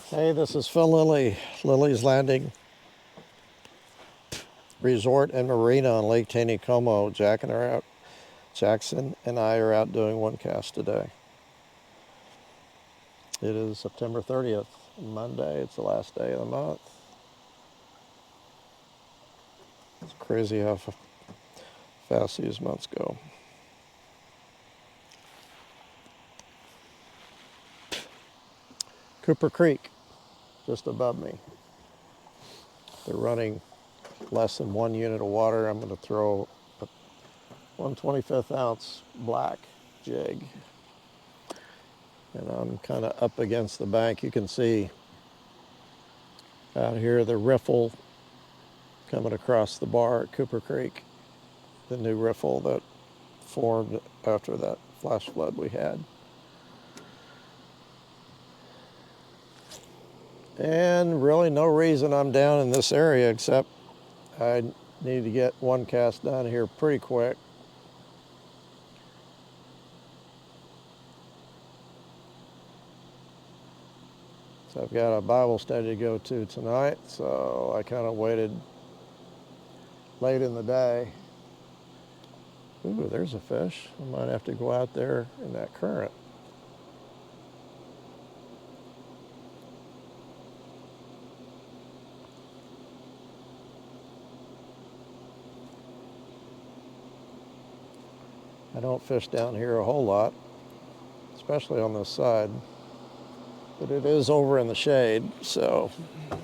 Hey, this is Phil Lilley, Lilley's Landing Resort and Marina on Lake Taneycomo. Jackson and I are out doing one cast today. It is September 30th, Monday. It's the last day of the month. It's crazy how fast these months go. Cooper Creek, just above me. They're running less than 1 unit of water. I'm going to throw a 1/25 ounce black jig. And I'm kind of up against the bank. You can see out here the riffle coming across the bar at Cooper Creek, the new riffle that formed after that flash flood we had. And really no reason I'm down in this area except I need to get one cast done here pretty quick. So I've got a Bible study to go to tonight, so I kind of waited late in the day. Ooh, there's a fish. I might have to go out there in that current. I don't fish down here a whole lot, especially on this side, but it is over in the shade, so I'm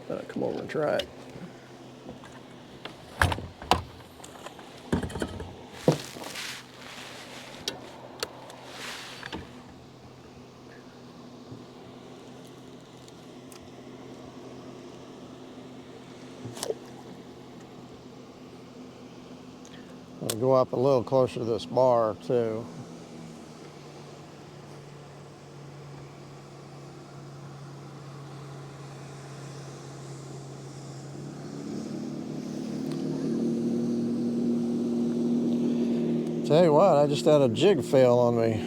gonna come over and try it. I'll go up a little closer to this bar too. Tell you what, I just had a jig fail on me.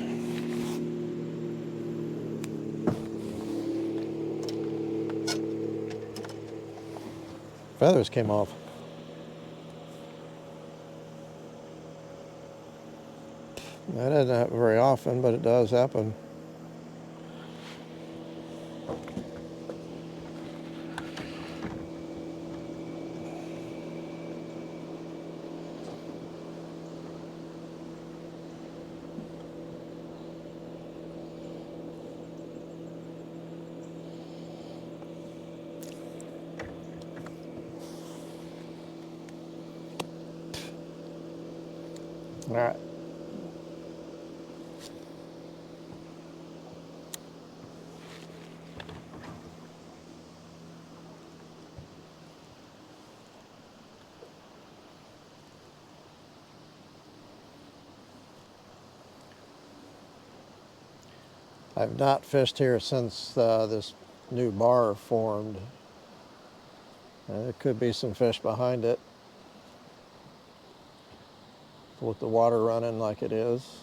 Feathers came off. That doesn't happen very often, but it does happen. All right. I've not fished here since this new bar formed. There could be some fish behind it with the water running like it is.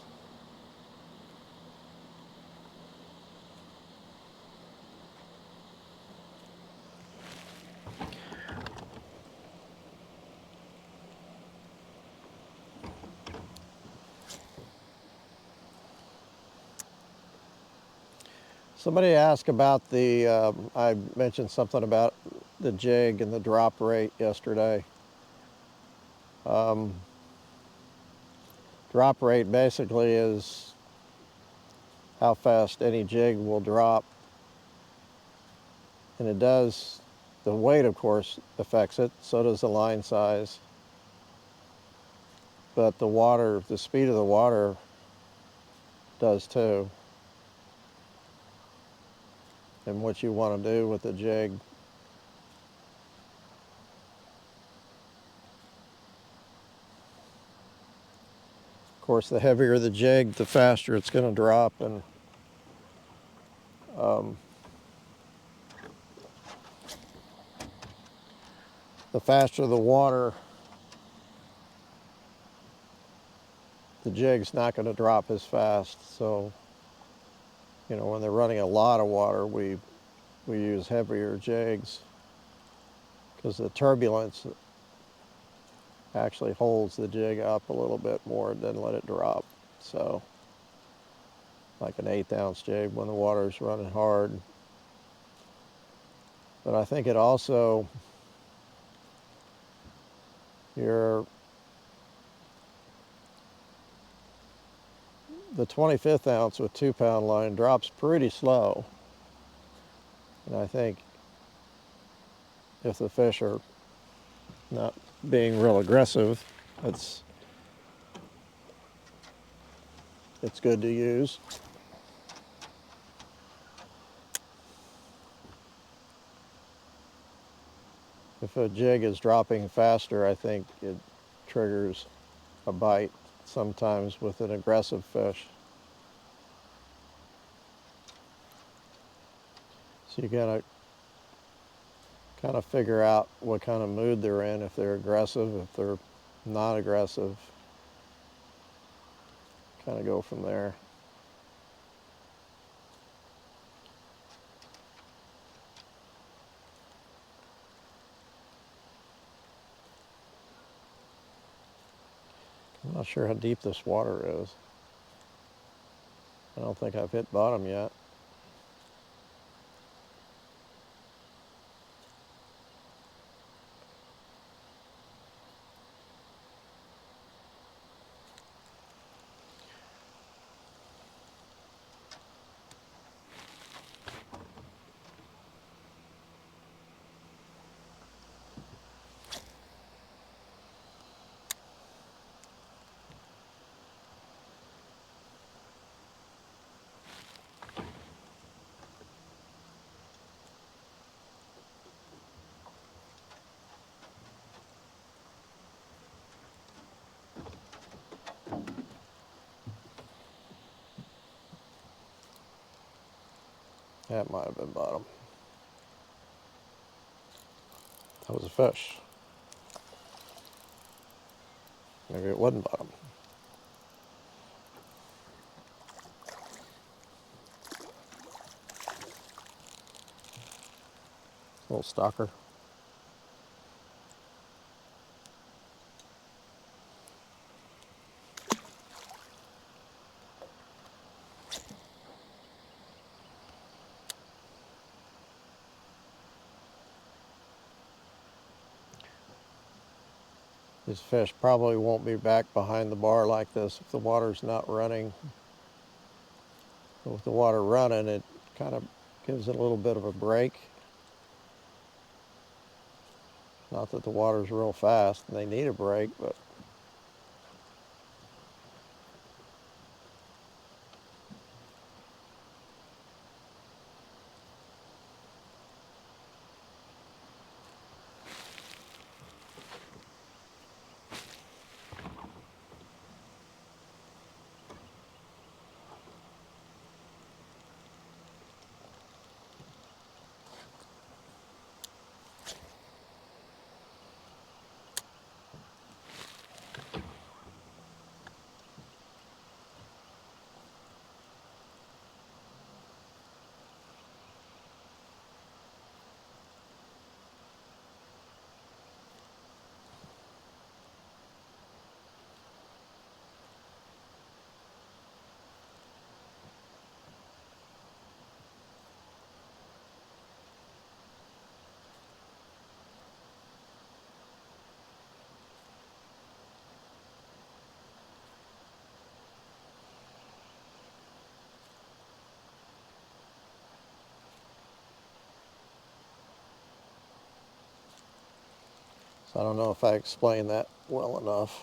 Somebody asked about I mentioned something about the jig and the drop rate yesterday. Drop rate basically is how fast any jig will drop. And it does, the weight of course affects it, so does the line size. But the water, the speed of the water does too. And what you want to do with the jig. Of course, the heavier the jig, the faster it's going to drop, and the faster the water, the jig's not going to drop as fast. So You know, when they're running a lot of water, we use heavier jigs because the turbulence actually holds the jig up a little bit more and doesn't let it drop. So, like an 1/8 ounce jig when the water's running hard. But I think it also, the 25th ounce with 2-pound line drops pretty slow. And I think if the fish are not being real aggressive, it's good to use. If a jig is dropping faster, I think it triggers a bite sometimes with an aggressive fish. So you gotta kind of figure out what kind of mood they're in, if they're aggressive, if they're not aggressive. Kind of go from there. I'm not sure how deep this water is. I don't think I've hit bottom yet. That might have been bottom. That was a fish. Maybe it wasn't bottom. A little stalker. These fish probably won't be back behind the bar like this if the water's not running. But with the water running, it kind of gives it a little bit of a break. Not that the water's real fast and they need a break, but so I don't know if I explained that well enough.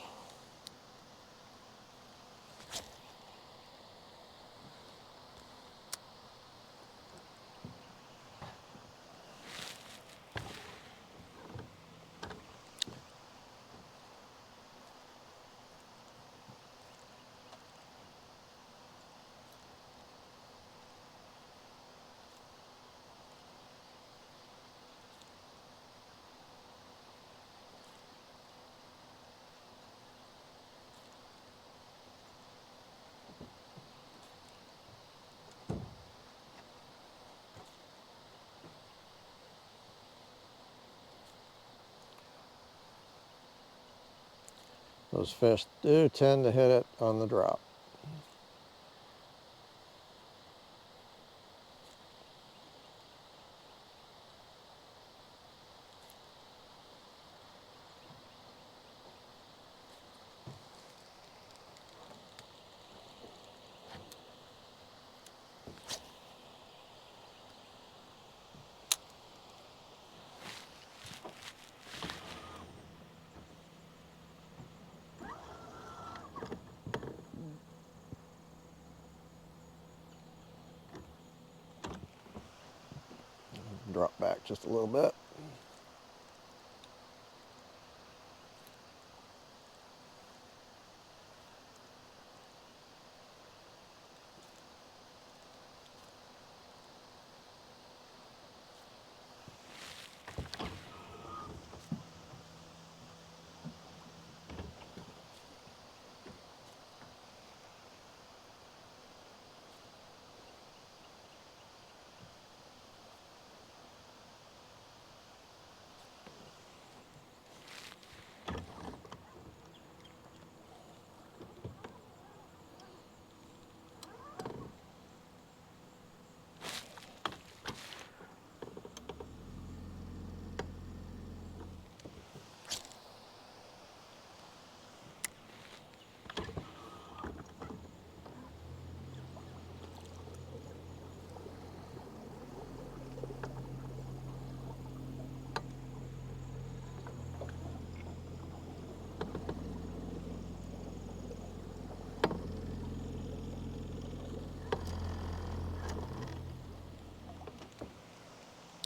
Those fish do tend to hit it on the drop. Drop back just a little bit.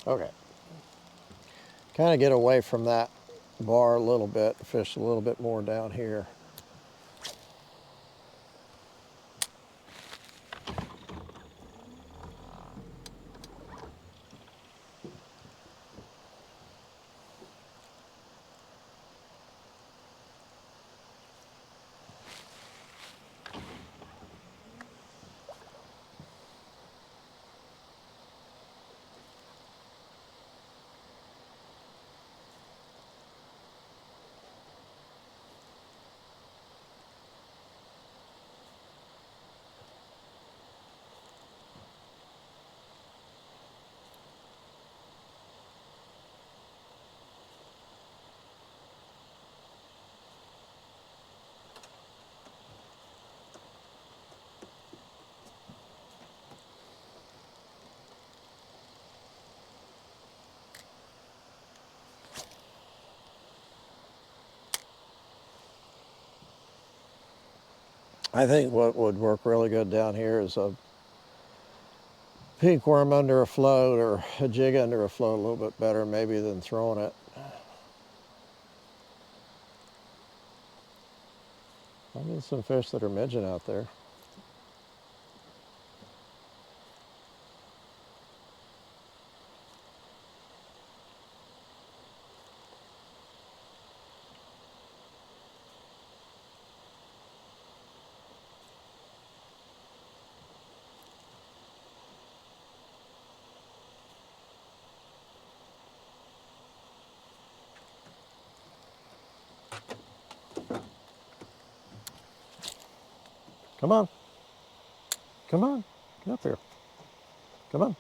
Okay. Kind of get away from that bar a little bit, fish a little bit more down here. I think what would work really good down here is a pink worm under a float or a jig under a float a little bit better maybe than throwing it. I get some fish that are midging out there. Come on. Come on. Get up here. Come on.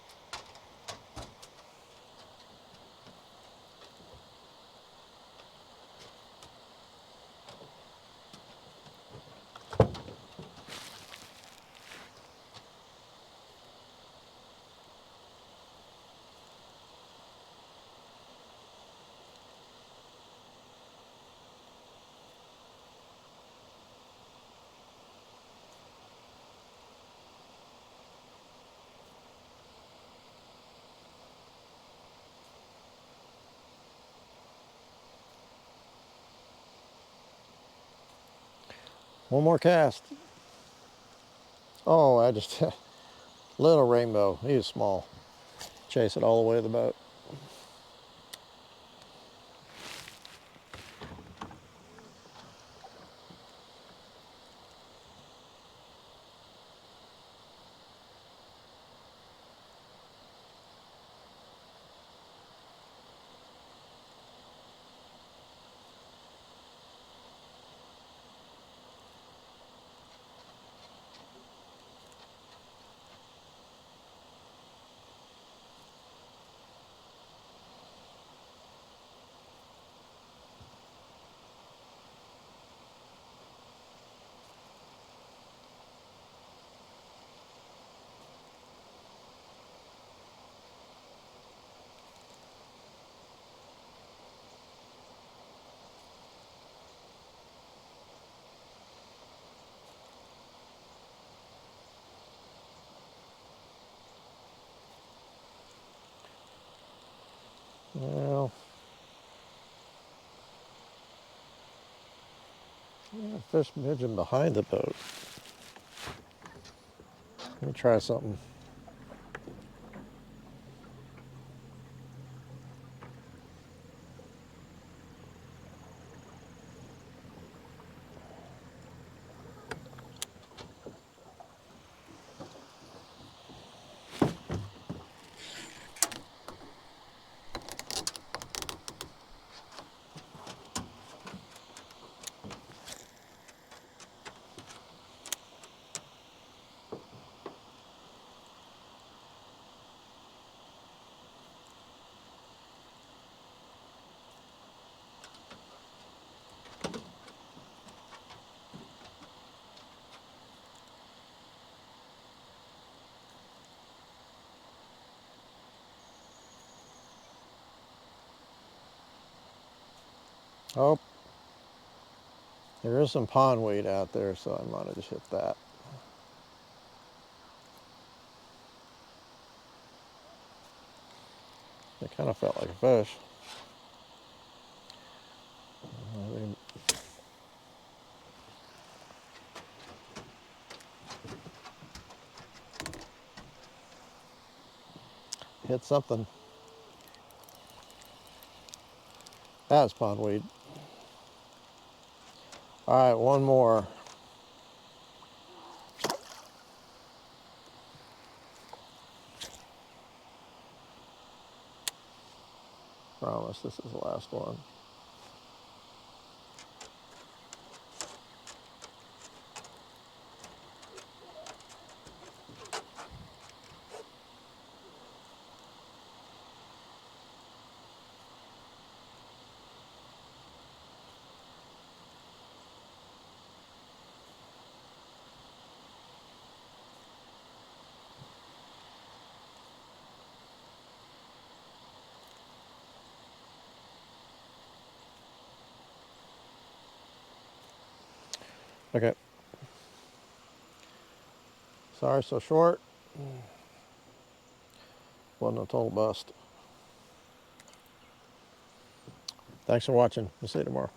One more cast. Oh, I just, little rainbow. He was small. Chase it all the way to the boat. Well, yeah, fish midging behind the boat. Let me try something. Oh, there is some pondweed out there, so I might have just hit that. It kind of felt like a fish. I mean, hit something. That's pondweed. All right, one more. Promise this is the last one. Okay. Sorry, so short. Wasn't a total bust. Thanks for watching. We'll see you tomorrow.